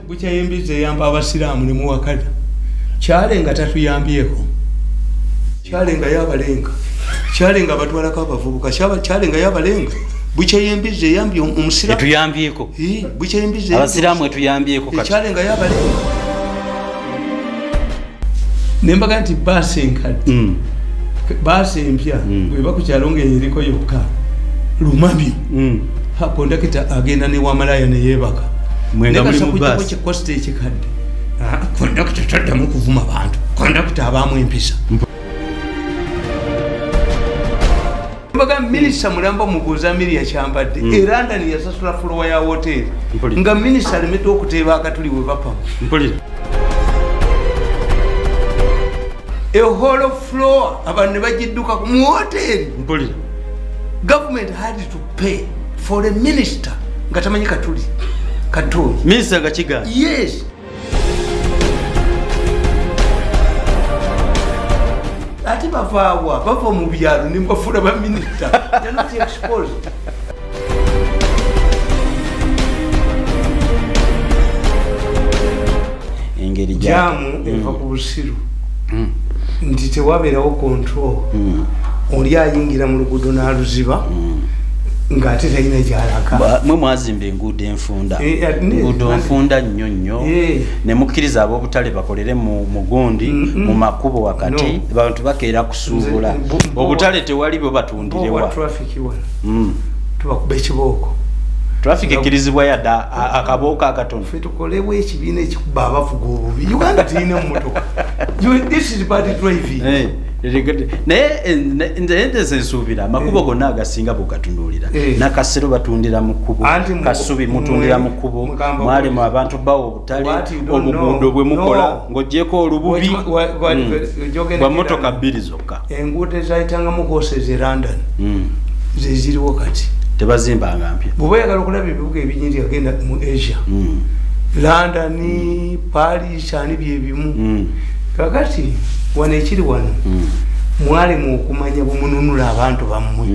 bucha yembize yamba abasiramu ne muwakala kyalenga tatuyambyeko kyalenga yabalenga kyalenga batwala ka bavubuka kyalenga yabalenga bucha yembize yambye omusiramu etuyambyeko bucha yembize abasiramu etuyambyeko kati kyalenga yabalenga nembaga nti basi enkadde basi empya bwe bakukyalonga eriko yokka lumabyo kondakita agenda ne wamalaya ne yebaka mwenga muli mu basi kikoste ekikadde kondakita taddamu kuvuma bantu kondakita abaamu empisa mbaga minisita mulamba mubuuza miri yakyambadde era ndani yasasula fulowa ya hoteri nga minisita alemedde okuteeba akatuli we bapamu a whole floor abantu ne bagidduka mu hoteri government had to pay for a minister nga tamanyi katuli katuli minister gakiga yes ati bavaawa bava mu byalo ne mbafula ba minister they're not exposed engeri jamu eva ku busiru nti tewabeerawo control oli ayingira mu luguudo n'aluziba ng'ate talina gy'alaga mwe mwazimba enguudo enfunda enguudo nfunda nnyo nnyo ne mukkiriza ab'obutale bakolere mu gundi mu makubo wakati bantu bakeera kusuubula obutale tewali bwe batundirewa tubakuba ekibooko traffic ekkirizibwa yadda akabooko akatono ffe tukolebwa ekibiina ekikuba abavuga obubi uganda tirina mmotoka this is bad driving naye nze nsuubira amakubo gonna agasinga bwegatunduulira nakasero batundira mu kkubo kasubi mutundira mu kkubo mwalimu abantu bawa obutale obuguudo bwe mukola ng'oggyeko olububi bwa mmotoka bbiri zokka enguudo ezayitangamu hoses e London zeziriwo kati tebazimbanga mpya bw'oba oyagala okulaba ebibuga ebinyingi agenda mu Asia London Paris ani byebimu kakati wano ekiri wano mwalimu okumanya bumununula abantu bammwe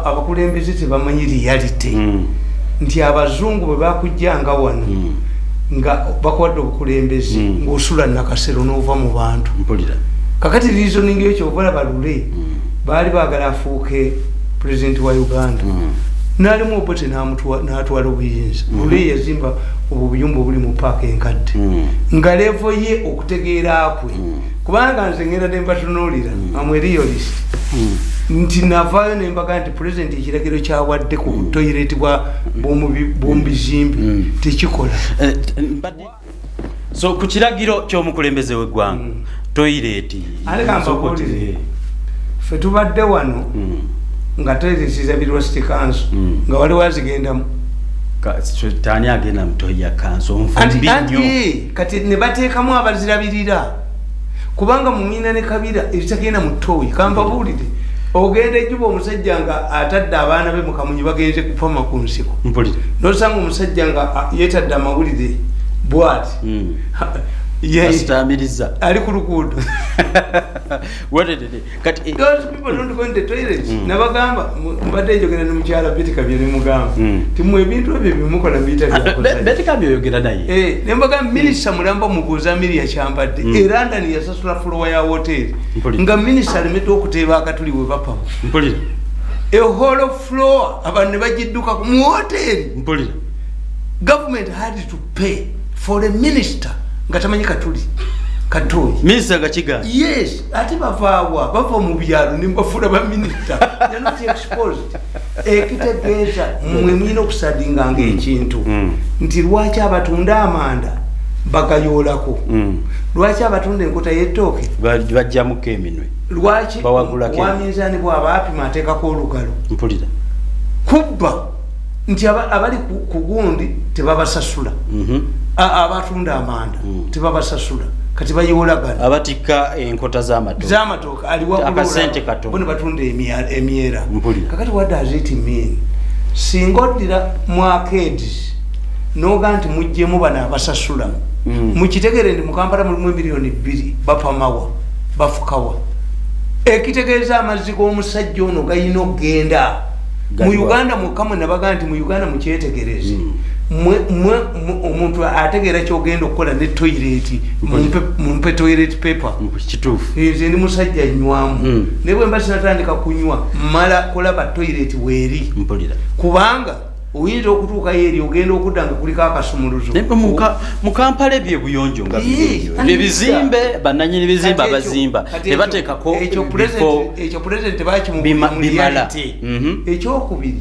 abakulembeze tebamanyi reality nti abazungu bwe bakujjanga wano nga bakuwadde obukulembeze ng'osula nakasero n'ova mu bantu kakati reasoning yo kyobola balule baali baagala afuuke president wa Uganda nalimu obote n'atwala obuyinza lule yazimba obuyumba obuli mu paaka enkadde nga levo ye okutegeera kwe kubanga nze ngenda ne mbatunuulira amweriyolisi nti navaayo ne mbaga nti president ekiragiro kyawadde ku toyireti bwomubizimbe tekikola so ku kiragiro ky'omukulembeze w'eggwanga toyireti ffe tubadde wano nga tezisiza birwa city council nga wali wazigendamu tani agenda mutoya council anti kati ne bateekamu abazirabirira kubanga mumina ne kabira ebitagenda mu toyi kambabuulire ogenda ejjuba omusajja nga atadde abaana be mukamunyi bagenze kupama ku nsiko nosanga omusajja nga yeetadde amawulire bwati yasitamiriza ali ku luguudo kati those people don't go in the toilets nabagamba mbadde njogera ne mukyala Betika bye ne mugamba timwe ebintu ebyo bimukola biyita byakola Betika byogera naye ne mbagamba minisita mulamba mubuuza miri yakyambadde era ndani yasasula fulowa ya hoteri nga minisita alemedde okuteeba akatuli we bapamu a whole floor abantu ne bagidduka mu hoteri government had to pay for a minister nga tamanyi katuli katuli minister gakiga yes ate bavaawa bava mu byalo ne mbafula ba minister they're not exposed ekitegeeza mwe mwina okusadinganga ekintu nti lwaki abatunda amanda bagayoolako lwaki abatunda enkota y'ettooke bajjamuko eminwe lwaki waminzaani bw'aba apima ateekako olugalo mpulira kubba nti abali ku gundi tebabasasula abatunda amanda tebabasasula kati bayiwolagana abatika enkota z'amatooka aliwakasente katono batunda emyera kakati what does it mean singa oddira mu arcades noga nti mujjemu bano abasasula mukitegere ndi mu Kampala mulimu miliyoni 2 bapamawa bafukawa ekitegeeza amazzi g'omusajja ono gayina okgenda mu Uganda mukamwe nabaga nti mu Uganda mukyetegereze omuntu ategeera kyogenda okukola ne toilet mumpe toilet paper kituufu nze ndi musajja nnywamu naye bwe mba sinatandika kunywa mala kulaba toilet weeri kubanga oyinza okutuukayo eri ogenda okudda nga kuliko akasumuluzo mu Kampala ebyo ebuyonjo nga ebizimbe bannannyini bizimbe abazimba tebateekako ekyo pulezidenti bakimubimala ekyokubiri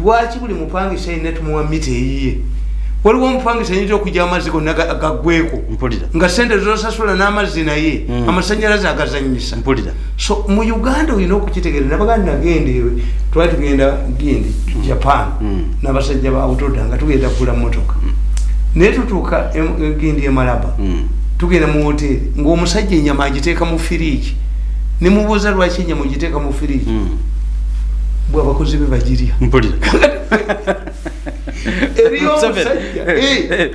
lwaki buli mupangisa alina tumuwa mita eyiye waliwo omupangisa ayinza okujja amazzi gonna gaggweko nga sente zosasula n'amazzi naye amasanyalaze agazanyisa so mu Uganda olina okukitegeera nabagandi nagenda ewe twali tugenda gindi Japan n'abasajja ba autoda nga tugenda kugula motoka naye tutuuka gindi emalaba tugenda mu hoteri ng'omusajja enyama agiteeka mu firiiki nemubuuza lwaki enyama ogiteeka mu firiiki bwabakozi be bagirya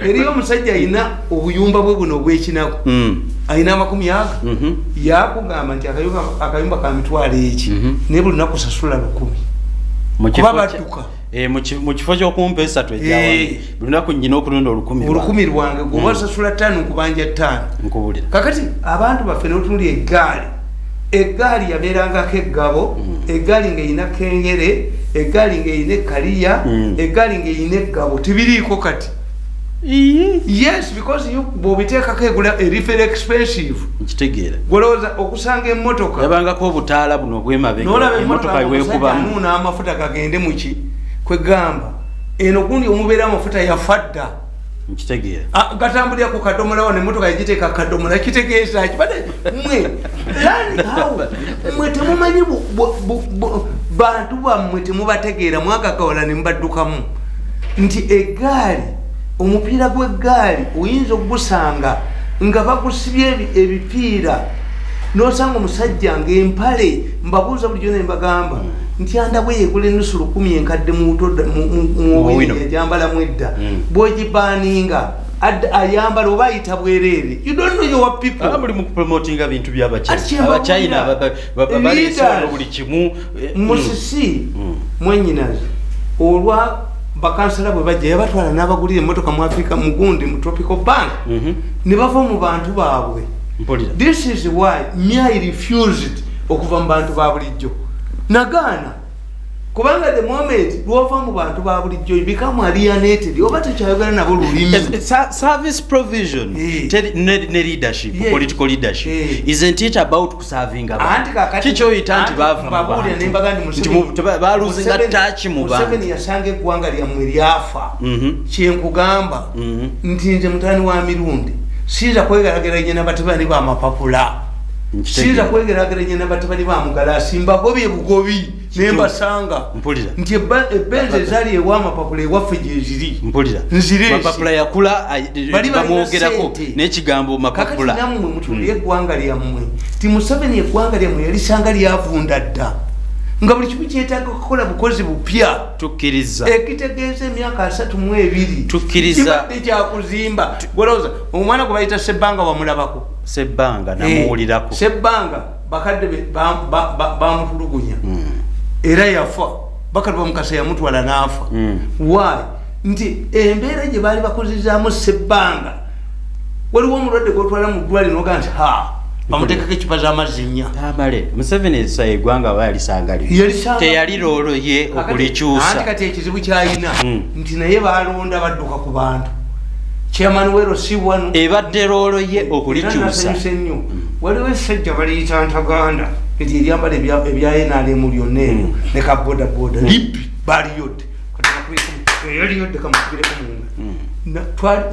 eriyo omusajja alina obuyumba bwe buno obwekinaku alina 100 yakugamba nti akayumba ka mitwalo eki naye buli lunaku sasula 10 kuba badduka mu kifo ky'okumpa esatu ejawange buli lunaku nnyina okulonda 10 lwange gwoba osasula 5 nkubanja 5 kakati abantu baffe n'otunuli eggaali yabeerangako eggabo eggaali ng'erina kengere eggaali ng'erina ekkaliya eggaali ng'erina eggabo tibiriiko kati yes because bw'obiteekako egula eri very expensive nkitegeera golowooza okusanga emmotoka yabangako obutaala buno obwemabega n'olaba emmotoka weekubamu n'amafuta gagende muki kwegamba eno gundi omubeera amafuta yafadda nkitegeera gatambulira ku kadomola wano emmotoka yagiteeka kadomola kitegeeza kibadde mwe temumanyi bantu bammwe temubategeera mwagagaola ne mubaddukamu nti eggaali omupiira gw'eggaali oyinza okugusanga nga bagusibye ebipiira n'osanga omusajja ng'empale mbabuuza bulijjo ne mbagamba nti andabwe yegula ennusu 10 enkadde mu yajambalamu edda bw'ogibaaninga ayambala oba ayita bwereere you don't know your people buli mu kupromotinga bintu by'abachina babaleesera buli kimu musisi mwenyinazi olwa bakansala bwe bajja yabatwala n'abagulira emmotoka mu Africa mugundi mu Tropical Bank ne bava mu bantu baabwe this is why I refused okuva mu bantu ba bulijjo nagaana kubanga the moment lwova mu bantu ba bulijjo you become alienated oba tekyayogera nabo lulimi service provision ne leadership political leadership isn't it about serving abantu kikyoyita nti bavuga nti baluzinga touch mu bantu Museveni yasanga eggwanga lyammwe lyafa kyenkugamba nti nze mutani wa mirundi siiza kwegerageranya n'abatabani b'amapapula siiza kwegerageranya n'abatabani b'amugalaasi mbagobye bugobi nembasanga nti ebbenzi ezaali ew'amapapula ewaffe gyeziri mapapula yakula bamwogerako n'ekigambo mapapula kakati nammwe mutunulye eggwanga lyammwe ti Museveni eggwanga lyammwe yalisanga lyavunda dda nga buli kimu kyetaaga okukola bukozi bupya tukkiriza ekitegeeza emyaka 32 tukkiriza kibadde kyakuzimba golowooza omwana gwe bayita Sebbanga wamulabako Sebbanga namuwulirako Sebbanga bakadde bamutulugunya era yafa bakadde bamukasa yamutwala n'afa why nti embeera gye baali bakozizaamu Sebbanga waliwo omulwadde gwotwala mu ddwaliro noga nti bamuteekako ekipa z'amazzi 4 amale Museveni essa eggwanga aba yalisangalira teyali loolo ye okulikyusa anti kati ekizibu kyalina nti naye balonda badduka ku bantu chairman wero si wano ebadde loolo ye okulikyusa waliwo essajja baliyita Ntaganda eti eryambala ebya NRM lyonna eno ne ka bodaboda lipi baliyodde yaliyodde kamukubireko munga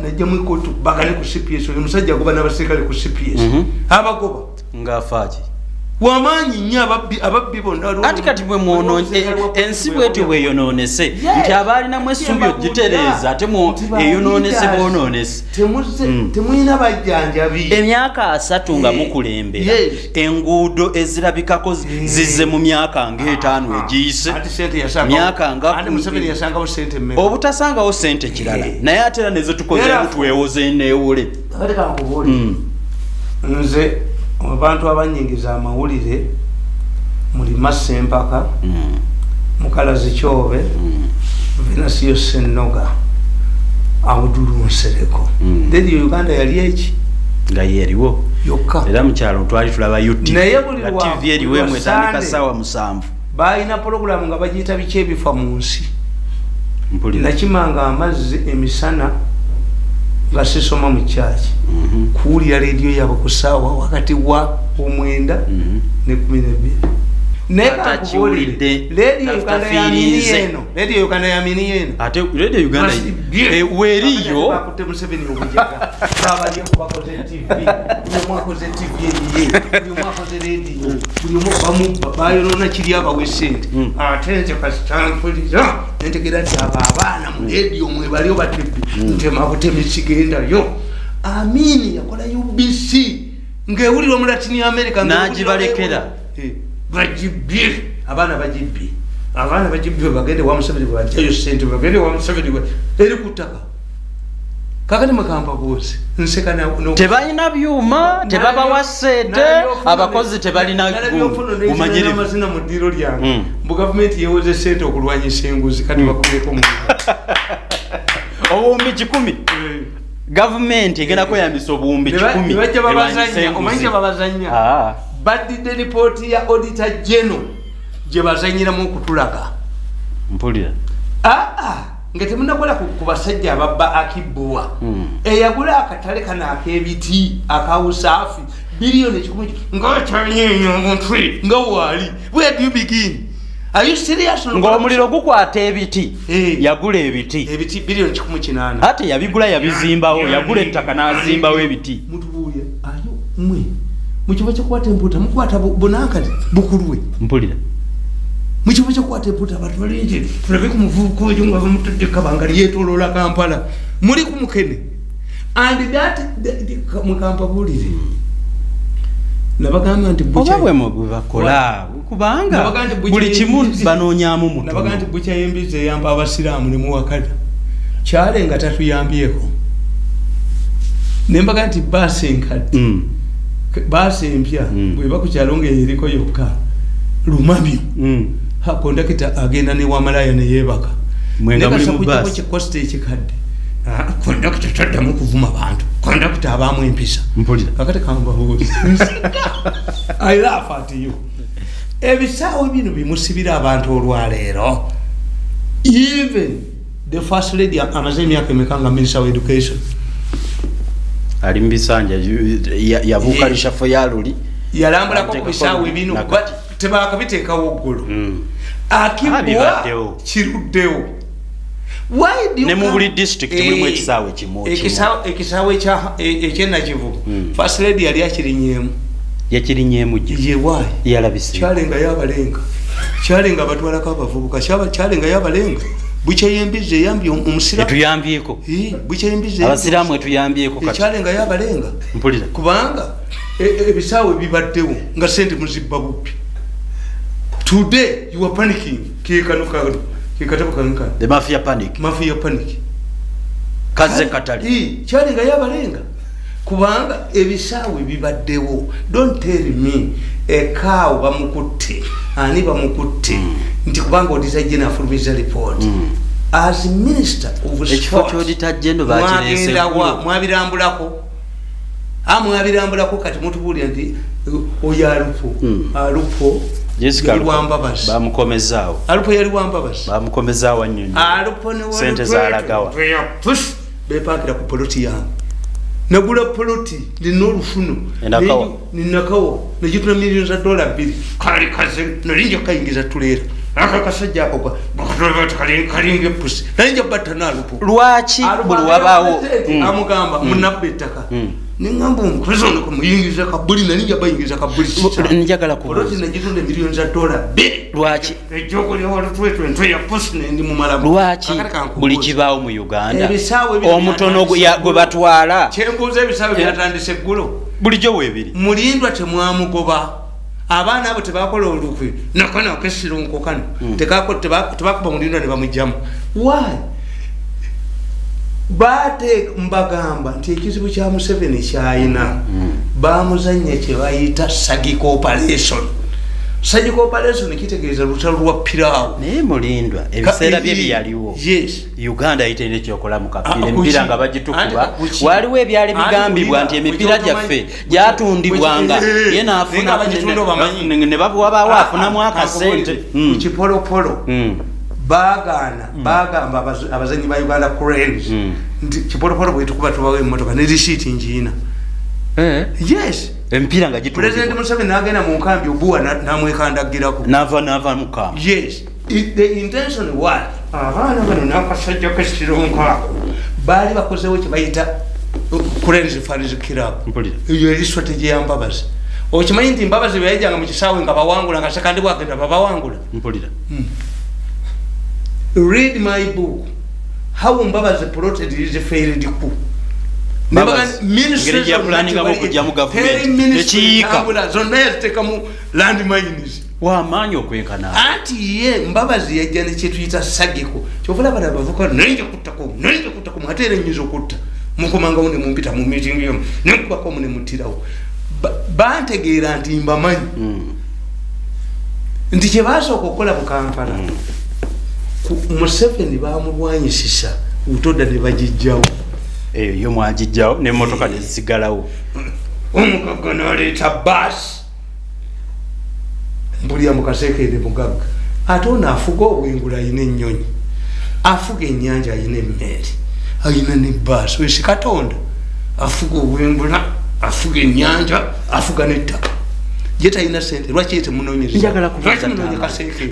najja mwikotu bagale ku CPS oyo musajja agoba n'abaserikale ku CPS abagoba ng'afaaki wamaanyi nnyo ababbi bonna anti kati bwe mwonoonye ensi bwetyo bweyonoonese nti abaalinamu essuubi ogitereeza ate eyonoonese boonoonese temulina bajjanjabi emyaka 3 nga mukulembera enguudo ezirabikako zizze mu myaka nga5 egiyise myaka nga obutasangawo sente kirala naye ate era nezo tukozeemu twewoze neewole nze abantu abanyingiza amawulire muli Masempaka Mukalazi Kyobe Venasio Sennoga Abdul Nsereko radio Uganda yali eki nga yeriwo yokka era mukyalo twali tulaba YouTube na TV eriwe mwetandika sawa 7 bayina program nga bagiyita biki ebifa mu nsi nakimanga amazzi emisana nga sisoma mu kyaki kuwulira radio yabo ku saawa wakati wa 9 ne 12 neka kuwulidde radio Uganda ya mini eno ate radio Uganda weriyo bakute Museveni obujaga babali kubakoze TV mwakoze TV ye mwakoze radio buli bayolona kiri abawesente ate nze pasitanfuliza ntegera nti abaana mu radio mwe baliyo batibbi ntema butemi kigenda yo amini yakola UBC ngewulira mu Latin America najibalekera bajibbi abana bajibbi bagende wa Museveni bajayo sente bagende wa Museveni eri kutaka kakati makamba bose nsekana tebalina byuma tebaba wasete abakozi tebalina umanyiri amazina mu diro lyange mu government yewoze sente okulwanyisa enguzi kati bakuleko mu obuwumbi 10 government egenda kweyambisa obuwumbi 10 bajja babazanya omanyije babazanya badde report ya auditor general je bazanyira mu kutulaga mpulira ngete munakola ku basajja ababba akibwa eyagula akatale kana akebiti akawusafi bilioni 10 ngachanyenya omuntu nga wali where do you begin are you serious ng'omuliro gukwata ebiti yagula ebiti bilioni 18 ate yabigula yabizimbawo yagula ettaka n'azimbawo ebiti mutubuye ayo mwe mukiva kyokwata empuuta mukwata bonankati bukulwe mpulira mukiva kyokwata empuuta abantu balingi tulabe ku muvubuka oyo nga bamutadde kabanga lyetoloola Kampala muli ku mukene and that mukamba bulire nabagamba nti oba bwe mubakola kubanga buli kimu banoonyaamu mutu nabaga nti bukya yembize eyamba abasiraamu ne muwakala kyalenga tatuyambyeko nembaga nti baasi enkadde baasi empya bwe bakukyalonga eriko yokka lumamyo kondakita agenda ne wamalaya ne yeebaka nekasakujjako kikosta ekikadde kondakita taddamu kuvuma bantu kondakita abaamu empisa kakati kambabuuzi I laugh at you ebisaawe bino bimusibira abantu olwaleero even the first lady amaze emyaka emeka nga minister of education ali mbisanja yabuka lishafo yaluli yalambulako ku bisaawe bino tebakabiteekawo oggulu akibwa kiruddewo ne mu buli district mulimu ekisaawe kimu ekisaawe ekyenakivu first lady yali akirinyeemu yakirinyeemu yewaayi yalabise kyalenga yabalenga kyalenga abatwalako abavubuka kyalenga yabalenga bukyeyembize eyambye omusiraamu etuyambyeko bukyeyembize abasiraamu etuyambyeko kati kyalenga yabalenga mpulira kubanga ebisaawe bibaddewo nga sente muzibba bubbi today you are panicking kekanukano kekatabukankano the mafia panic kaze katali kyalenga yabalenga kubanga ebisaawe bibaddewo don't tell me ekaawo bamukutte ani bamukutte nti kubanga auditor general afulumiza report as minister of sport auditor general mwabirambulako kati mutubuulira nti oyo alupo Jessica bamukomezaawo alupo yali wambabazi bamukomezaawo annyonyo alupo ne sente zaalagawa bepakira ku poloti yange nagula poloti nina olufuno ninakawo negituna millions za $2 kali kaze nalinja kayingiza tuleera aka kasajja ako kalinga epusi nalinja batta nalupo lwaki buli wabaawo amugamba munabba ettaka ningamba omukozi ono kumuyingiza kabuli nalinja bayingiza kabuli njagala poloti negitunda millions za $2 lwaki lwaki buli kibaawo mu Uganda omutono gwe batwala kyembuuza ebisaawe byatandise eggulo bulijjo weebiri mulindwa temwamugoba abaana abo tebakola olukwe nakana akesironkokano tebakuba mulindwa ne bamugjamu why bate mbagamba nti ekizibu kya Museveni kyayina bamuzanya kye bayita sagic operation surgical operation kitegeeza lutalo lwa piraawo naye mulindwa ebiseera bye byaliwo Uganda yitende kyokola mu kapira empira nga bagitukuba waliwo ebyali bigambibwa nti emipira gyaffe gyatundibwanga ye naafuna ne babuwabaawo afunamu akasente ku kipolopolo bagamba abazanyi ba Uganda Cranes nti kipolopolo bwetukuba tubawo emmotoka ne risiiti njiina yes empira nga gitundibwa President Museveni n'agenda mu nkambi obuwa namwekandagirako nava mukamba yes the intention was abaana bano n'akasajja k'ekironko ako baali bakozewo kye bayita Cranes Fans Club eyo eri strategy ya Mbabazi okimanyi nti Mbabazi bwe yajjanga mu kisaawe nga bawangula nga sekandi bwagenda babawangula mpulira read my book how Mbabazi plotted his failed coup ngeri yapulaninga okujja mu gavumenti ekiyiika zonna yaziteeka mu land mines wamaanyi okwenkana anti ye Mbabazi yajja ne kyetuyita sagiko kyovula bana bavuka naye kuttako ate era nyiza okutta mukomangawo ne mumpita mu meeting yo nekubako mu ne mutirawo bantegeera nti mbamanyi nti kye baasooka okukola mu Kampala Museveni bamulwanyisisa utoda ne bagijjawo yo mwagijjawo n'emmotoka ne zisigalawo omugaga n'aleeta baasi mbulya mu kaseekende mugagga ate ono afuga obwengula ayina ennyonyi afuga ennyanja ayina emmeeri ayina ne baasi wesi Katonda afuga obwengula afuga ennyanja afuga n'ettaka ye talina sente lwaki temunoonyereza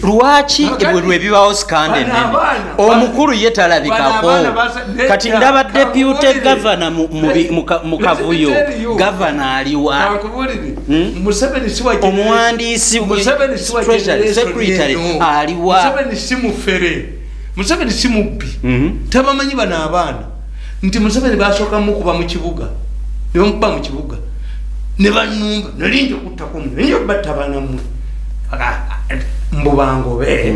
lwaki ebwe ebibawo sikande nene omukulu ye talabikako kati ndaba deputy governor mu kavuyo governor aliwa omuwandiisi secretary aliwa Museveni si mubbi tabamanyi bano abaana nti Museveni basooka mukuba mu kibuga ne bamukuba mu kibuga ne banumba nalinja kuttako nalinja kubatta baana mmwe mbubangobe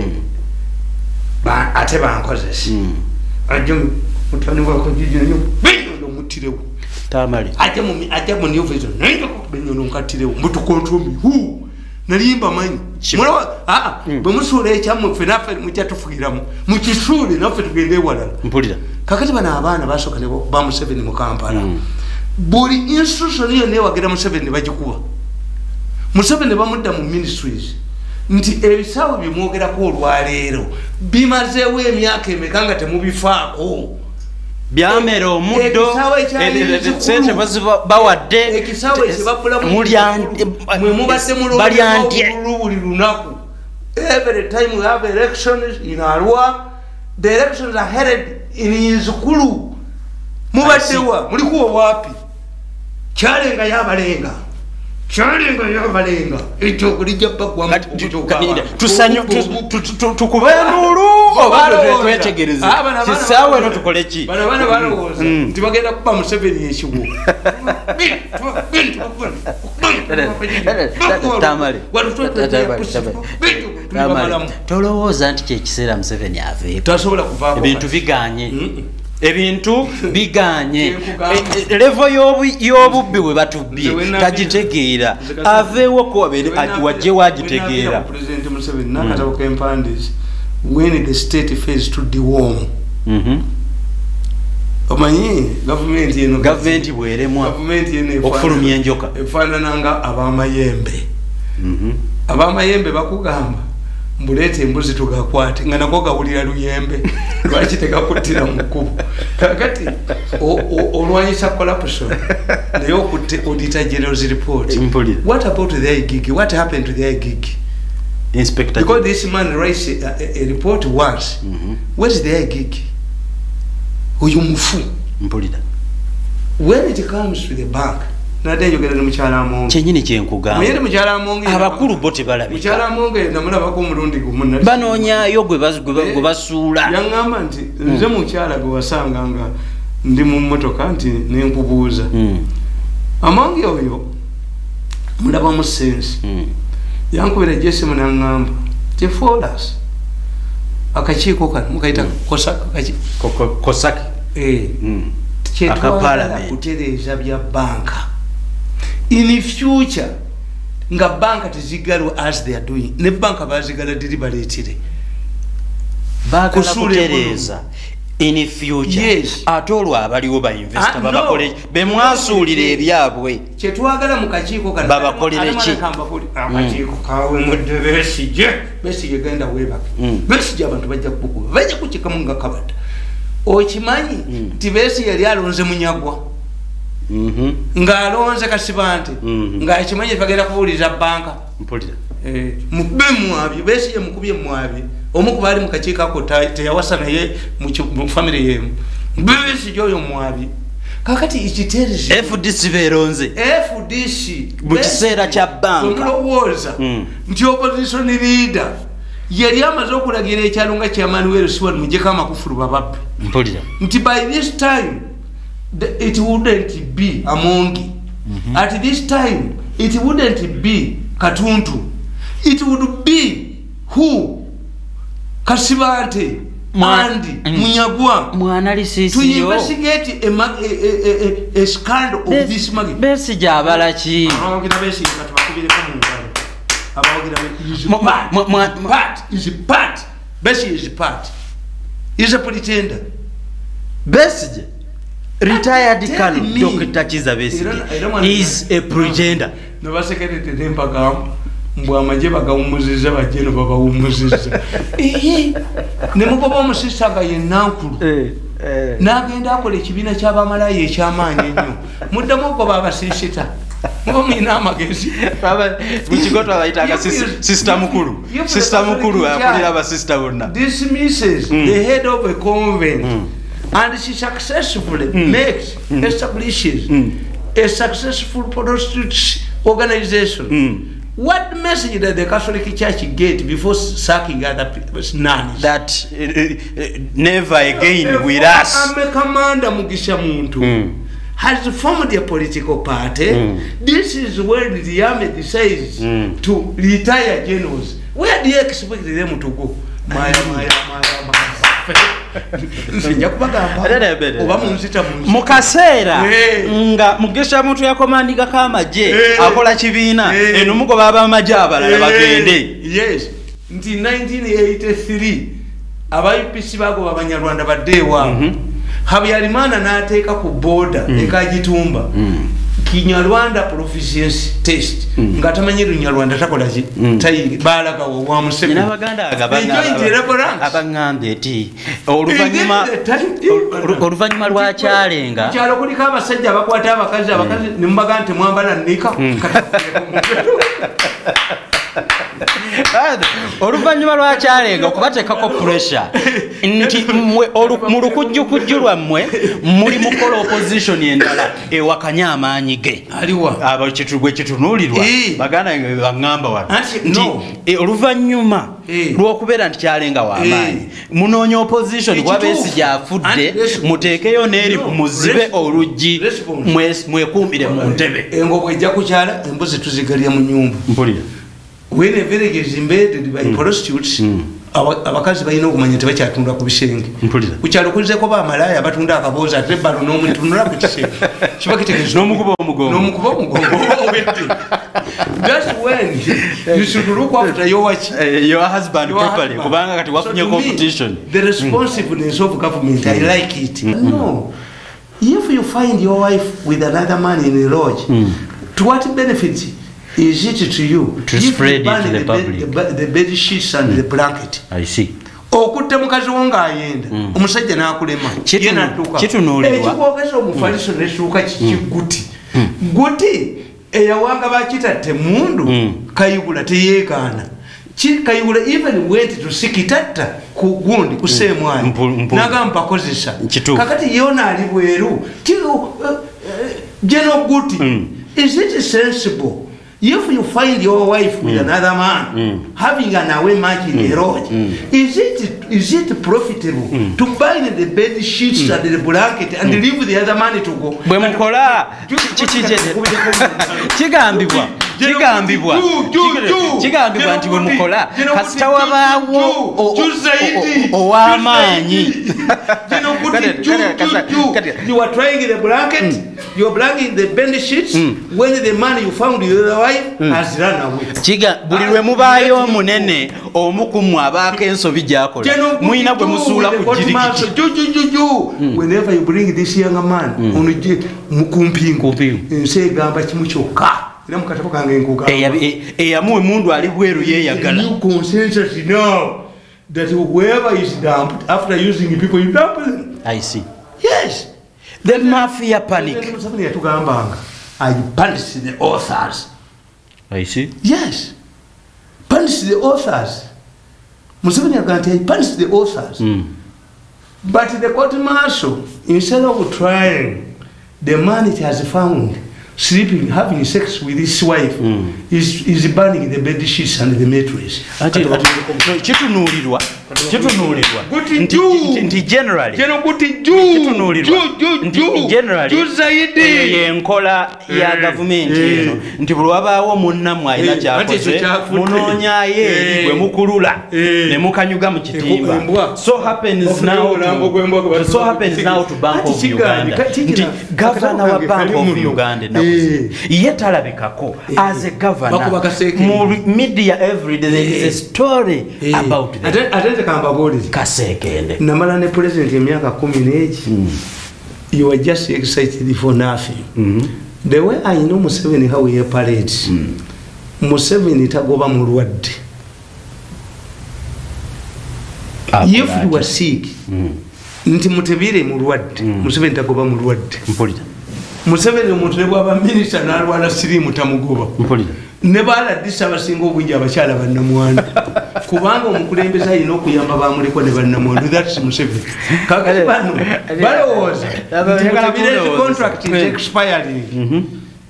ate bankozesi ajja mutani wako jijinyo benyondo mutirewo tamali ajja mu new vision nalinja benyondo nkatirewo mutukontromi nalimba manyi mulawa bwe musuula ekyammwe ffe naffe mujja tufuiramu mu kisuule naffe tugende ewalala mpulira kakati bano abaana basooka ne ba Museveni mu Kampala buli institution yonna ewagira Museveni bagikuba Museveni bamudda mu ministries nti ebisaawe bimwogerako olwaleero bimazeewo emyaka emeka nga temubifaako byamera omuddo sente bawadde ekisaawe ekibabulamu mubadde mulongo buli lunaku every time we have elections in Arua the elections are held in Izukulu mubaddewa mulikuwa wapi kyalenga yabalenga ekyo kulijja bagwa tukube nulu oba twetegereze kisaawe no tukole ki bana balowooza nti bagenda kuba Museveni ekiwo tolowooza nti kyekiseera Museveni aveeko tasobola kuvaako ebintu biganye ebintu biganye levo y'obubbi bwe batubbye tagitegeera aveewo ko wajje wagitegeera President Museveni n'akatabo k'empandiisi when the state fails to deworm omanyi gavumenti bweremwa okufulumya enjoka efaanana nga ab'amayembe bakugamba mbuleete embuzi tugakwate nga nako gawulira luyembe lwaki tegakuttira mu kkubo kakati olwanyisa corruption naye okutte auditor general's report what about the IGIG what happened to the IGIG inspector because this man writes a report once what is the IGIG uyu mufu mpulira when it comes to the bank nadenjogera ne mukyala Amonge kyenyini kyenkugamba muyende mukyala Amonge abakulu bo tebalabika mukyala Amonge namulabako omulundi gumu banoonyayo gwe basuula yaŋŋamba nti nze mukyala gwe wasanga nga ndi mu mmotoka nti nenkubuuza Amonge oyo mulaba mu sensi yankubira ejesimu naŋŋamba tefolas akakiiko kano mukayita kosaki kyetwagala kutereeza bya banka in future nga banka tezigalwa as they are doing ne banka bazigala deliberately bagala kutereza in future yes. atolwo abaliwo ba investor babakole bemwasuulira ebyabwe kyetwagala mu kakiiko kana babakolere ki akakiiko kawe mudde Besigye genda webaka Besigye abantu bajja kukuba bajja kukikamu nga kabata okimanyi nti Besigye yali alonze Munyagwa ng'alonze Kasibante ng'akimanyi bagenda kubuuliriza banka mpulira mukube mwabyo Besigye mukubye mwabyo omu ku baali mu kakiiko ako teyawasa naye mu family yemu Besigye oyo mwabyo kakati ikiterezi FDC beronze FDC mu kiseera kya banka omulowooza nti opposition leader yali amaze okulagira ekyalo nga chairman w'Erusiwa mujjeko amakufulu bababbe mpulira nti by this time it wouldn't be Amongi at this time it wouldn't be Katuntu it would be who Kasibante Mandi Munyagwa analysis to investigate a scandal of this magi Besigye abalaki abagira Besigye katubakubire ko mungalo abagira part Besigye is part is a pretender Besigye retired colonel Dr. Kiza Besigye is a pretender no basekete nempagam mbwa amaje bagawumuziza bajeno babawumuziza ne mugoba omusisa ga yenankulu nagenda akola ekibiina ky'abamalayo ekyamanyi ennyo muddamu ogoba abasisita muba muyina amagezi mukigoto abayitaga sister mukulu akulira abasista bonna dismisses the head of a convent and she successfully establishes a successful prostitute organization. What message did the Catholic Church get before sacking other nuns? That never again with us. Commander Mugisha Muntu has formed a political party. This is where the army decides to retire generals. Where do you expect them to go? mukaseera nga Mugisha Muntu yakomandinga kamaje akola kibiina eno mugoba abamaje abalala bagende yes nti 1983 abayipisi bagoba abanyarwanda baddeewa Habyarimana n'ateeka ku border ekagitumba Kinyarwanda proficiency test nga tamanyi Lunyarwanda takola ki tayi balaga wa musebe n'abaganda abangambye eti oluvannyuma lwa kyalenga kyalo kuliko abasajja abakwata abakazi ne mubaga nti mwambala nnika oluvannyuma lwa kyalenga okubateekako pressure nti mu lukujjukujju lwammwe muli mukola opposition endala ewakanya amaanyi ge abo gwe kitunuulirwa baganda baŋŋamba wano nti oluvannyuma lw'okubeera nti kyalenga w'amaanyi munoonya opposition kuba Besigye afudde muteekeyo n'eri muzibe oluggi mwekuumire mu ntebe engo bw'ejja kukyala embuzi tuzigalya mu nnyumba mpulira when a village is invaded by prostitutes abakazi balina okumanya nti bakyatunda ku bisenge kukyalo kulizeko bamalaya batunda akaboozi ate balo n'omutunula ku kisenge kiba kitegeeza n'omukuba omugongo that's when you should look after your husband properly kubanga kati wafunye competition the responsiveness of government I like it no if you find your wife with another man in a lodge to what benefit is it to you to spread it to the public the bed sheets and the blanket I see okutte mukazi wo ng'ayenda omusajja n'akulema kitunuulirwa ekikwogeza omufaliso n'essuuka kikiguti guti eyawanga bakitatte mundu Kayihura teyeekaana Kayihura even went to sikitatta ku gundi kuseemwanyi n'agamba kozesa kakati yona ali bweru General Guti is it sensible if you find your wife with another man having an away match in the road is it profitable to buy the bed sheets and the blanket and leave the other man to go bwe mukola kigambibwa nti bwe mukola kasita wabaawo ow'amaanyi you are trying the blanket you're blanking the bed sheets when the man you found your wife has run away. Chiga bulirwe mubayo munene omukumu abaka ensobi gyakola muina gwe musula ku jirikiti. Whenever you bring this young man onuje mukumpingo nse gamba kimu kyokka era mukatabo kange nkuga eyamuwe mundu ali bweru yeyagala. You consensus now that whoever is dumped after using people you dump them. I see. Yes. The mafia panic. I punish the authors. I see. Yes. Punish the authors. Museveni I punish the authors. But the court martial, instead of trying, the man it has found sleeping, having sex with his wife, is burning the bed sheets and the mattress. Nti generally enkola ya government eno nti bulwabawo munnamu ayina kyakoze munonyaye gwe mukulula ne mukanyuga mu kitimba. So happens now to Bank of Uganda nti governor wa Bank of Uganda yetalabikako as a governor media every day there is a story about that. Kasekende namala ne president emyaka 10 you are just excited for nothing. The way I know Museveni how he operates, Museveni tagoba mulwadde. If you were sick nti mutebire mulwadde Museveni tagoba mulwadde. Museveni omuntu ne bwaba minister n'alwala sirimu tamugoba. Ne bala disaba singa obungi abakyala bannamwandu kubanga omukulembeze ayina okuyamba bamuliko ne bannamwandu. That's Museveni. Kakati bano balowooza nti contract is expiring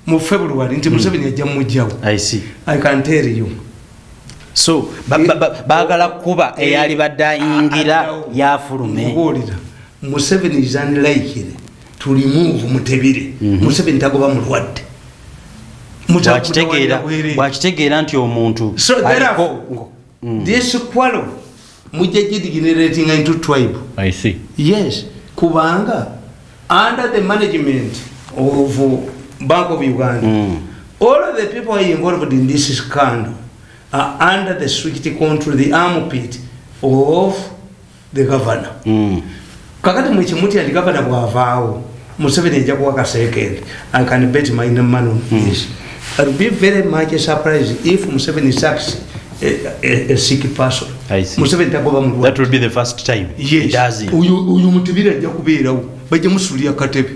mu February nti Museveni ajja mujjawo. I see. I can tell you. So baagala kuba eyali badde ayingira yafulume. Museveni is unlikely to remove Mutebire. Museveni tagoba mulwadde. Bwakitegeera nti omuntu so therefore this quarrel mujja degenerating into tribe. I see. Yes, kubanga under the management of Bank of Uganda all of the people involved in this scandal are under the strict control, the armpit of the governor. Kakati mwichimuti and governor bwavaawo Museveni ajja kuwa Kasekende. I can bet my money on this. I'll be very much surprised if Museveni sacks a sick person. I see. Museveni tagoba mulwadde. That will be the first time. Yes. It does it. Uyu Mutebire ajja kubeerawo bajja musuulira katebe.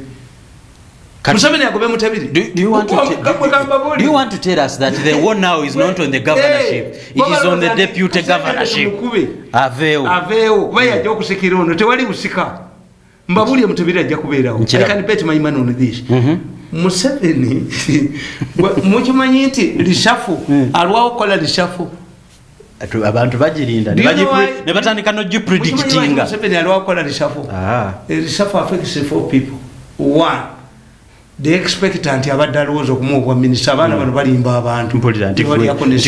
Museveni agobe Mutebire. Do you want to tell us that the war now is not on the governorship, it is on the deputy governorship? Aveewo kuba yajja okusikira ono tewali busika. Mbabulya Mutebire ajja kubeerawo. I can bet my money on this. Museveni mukimanyi nti lishafu alwawo kola lishafu abantu bagirinda ne batandika no predictinga. Museveni alwawo kola lishafu. Lishafu affects 4 people. 1, the expectant abadde alowooza okumuwa minister abaana bano balimba abantu mpulira nti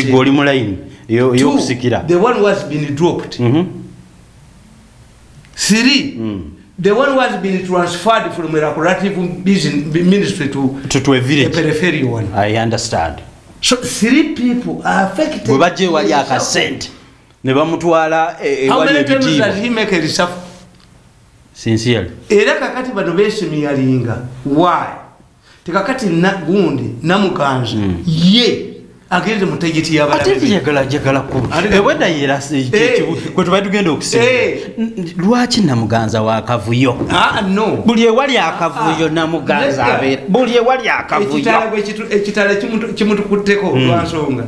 gwoli mu line y'okusikira. The one who has been dropped. 3, the one who has been transferred from a lucrative ministry to a village, a peripheral one. I understand. So 3 people are affected. How many times does he make a reshuffle? Sincerely. Era kakati bano beesimiyalinga. Why? Tekakati gundi namukanza ye agende mutegeti yabala weda yera kwe tubadde tugenda okusiba lwaki namuganza wa kavuyo. No, buli ewali akavuyo namuganza abeera buli ewali akavuyo ekitala kimutukutteko lwansonga.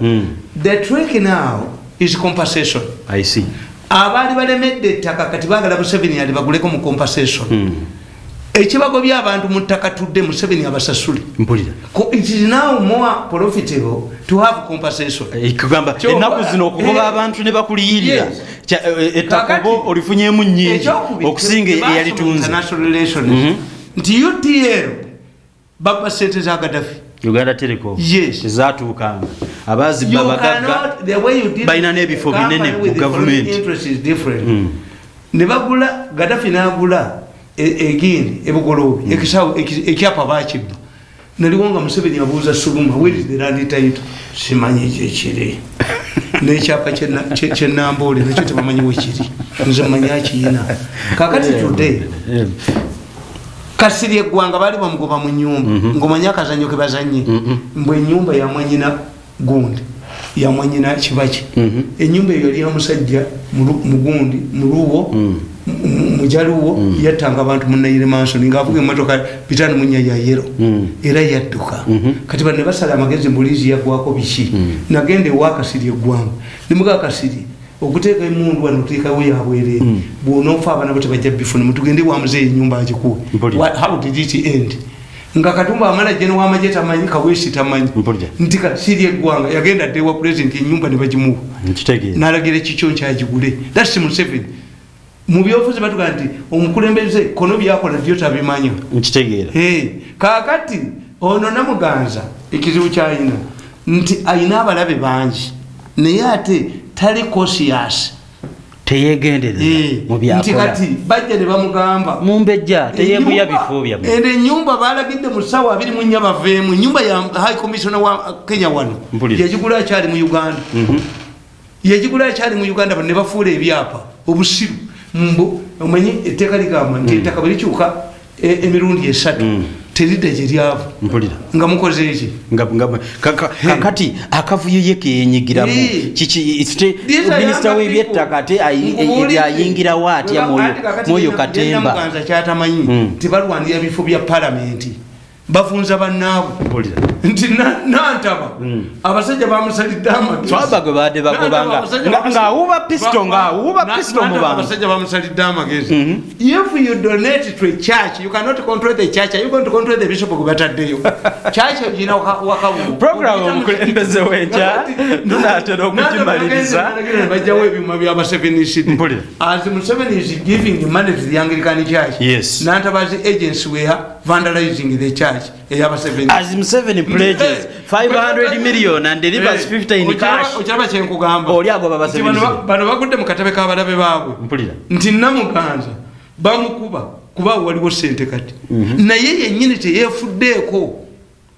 The trick now is compensation. I see. Abaali balemedde ettaka kati baagala Museveni ali baguleko mu compensation. Ekibago by'abantu mu ttaka tudde Museveni abasasule. Mpulira. It is now more profitable to have compensation. Kugamba ennaku zino okugoba abantu ne bakuliyirira ettaka oba olifunyemu nnyingi okusinga eyalitunze. International relations. Nti UTL baba sente za Gaddafi. Uganda Telecom. Yes. Tezatuukanga abazibba bagagga balina n'ebifo binene mu government. Interest is different. Ne bagula Gaddafi n'agula egindi ebugolobi ekisawo ekyapa bakibba naliwonga Museveni abuuza Suluma where is the land title simanyi kyekiri n'ekyapa kyennambole nakyo tebamanyi wekiri nze manyi akiyina kakati today Kasirye Gwanga bali bamugoba mu nyumba ngomanya akazanyo ke bazanye mbwe nyumba ya mwanyina gundi ya mwanyina kibaki enyumba eyo yali amusajja mugundi muluwo mujaluwo yatanga abantu munayire manso ngavuga emotoka pitani munya ya yero era yadduka kati bane basala amagezi mbulizi yagwako bishi nagende wakasirye Gwanga nimuga kasiri okuteeka emundu wano tuteeka we yabwere bwonofa abana bote bajja bifuna mutugende wa muzee nyumba ajiku how did it end nga Katumba amala jeno wa majeta manyi kawesi tamanyi nti Kasirye Gwanga yagenda dewa president nyumba ne bajimu nalagire kicho kyajigule that's Museveni mu byofuzi batuga nti omukulembeze kono byakola byo tabimanya nkitegeera kakati ono namuganza ekizibu kyayina nti ayina abalabe bangi naye ate tali conscious teyegendereza mu byakola nti kati bajja ne bamugamba mumbejja teyebuya bifo bya ende nyumba balagidde mu sawa 24 baveemu nyumba ya high commissioner wa Kenya wano yajigula cyali mu Uganda yajigula cyali mu Uganda ne bafuula ebyapa obusiru mbo omanyi etteka ligamba nti ettaka balikyuka emirundi esatu teride jeryavu mpulira nga mukoze iki kakati akavuyo yeke yenyigiramu kichi minister w'ebyettaka te ayingira wati ya moyo katemba muganza kyatamanyi tibalwanira bifo bya parliament bafunza bannaabo mpulira nti nantaba abasajja bamusalidde amagezi twabago bade bagobanga nga uba pistol mu bantu abasajja bamusalidde amagezi if you donate to a church you cannot control the church you going to control the bishop kubataddeyo church yina wakawu program omukulembeze wenja tunatera okujimaliriza bajjawo ebyuma bya Museveni mpulira as Museveni is giving money to the Anglican church yes nantabazi agents were vandalizing the church as Museveni pledges 500 million and delivers 50 in cash ochaba kyenkugamba oli ago baba Museveni bano bagudde mu katebe kabalabe baabwe mpulira nti namuganza bamukuba kuba waliwo sente kati naye yennyini teyefuddeeko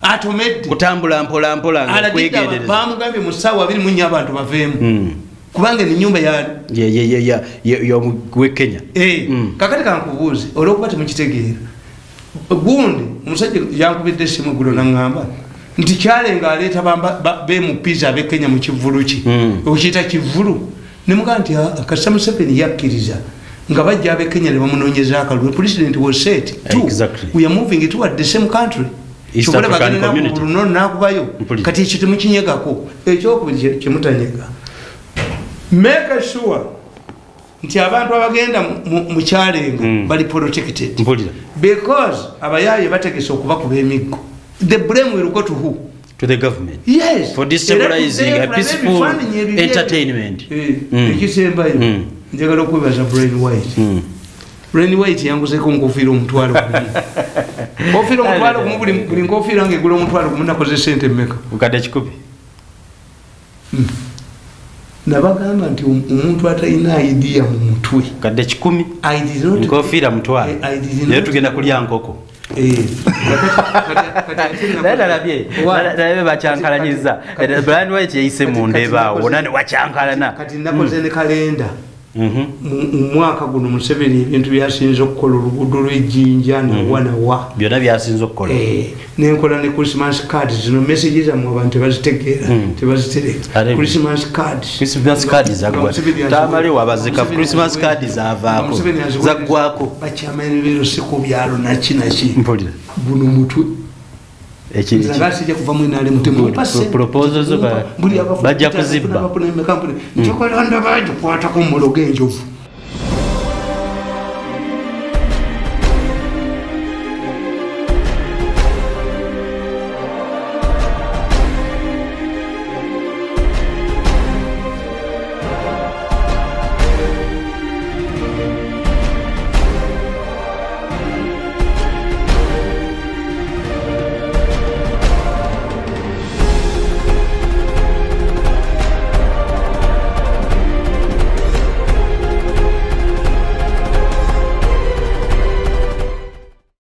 atomedde kutambula mpola nga kwegendereza bamugambye mu ssaawa 24 abantu baveemu kubanga ni nyumba ya Kenya kakati kankubuuze olwokuba temukitegeera gundi omusajja yankubidde essimu gulo naŋŋamba nti kyalenga aleeta bemupiza ab'e Kenya mu kivulu ki okiyita kivulu nemugaa nti kasita Museveni yakkiriza nga bajja ab'e Kenya ne bamunoonyeza akalulu president was said we are moving toward the same country East African community nakubayo kati ekyo temukinyegako ekyokubiri kyemutanyega make sure nti abantu abagenda mu kyalenga bali protected because abayaye bategese okubakuba emiggo the blame will go to who? To the government. Yes. For destabilizing a peaceful entertainment. Ekisembayo njagala okwebaza Brain White yanguzeko nkofiira omutwalo nkofiira omutwalo gumu buli nkofiira ng'egula omutwalo gumu nakoze sente mmeka ukadde kikubi nabagamba nti omuntu atalina idea mu mutwe kadde 10 nkofiira mutwalo naye tugenda kulya nkoko naye bacyankalanyiza Brian White yayise mu ndeebaawo wona ne wacyankalana kati nakoze ne kalenda mu mwaka guno Museveni ebintu byasinze okukola oluguudo lw'ejjinja nawa byonna byasinze okukola nenkola ne Christmas card zino messages zammwe abantu tebazitegeera tebazitereka Christmas card tamale wabazika Christmas card zavaako zaggwako bakyamani bero si ku byalo naki mpulira guno mutwe ekiri kuva mu nale mutemu proposals bajja kuzibba nchokola ndabaje kwata ku muloge enjovu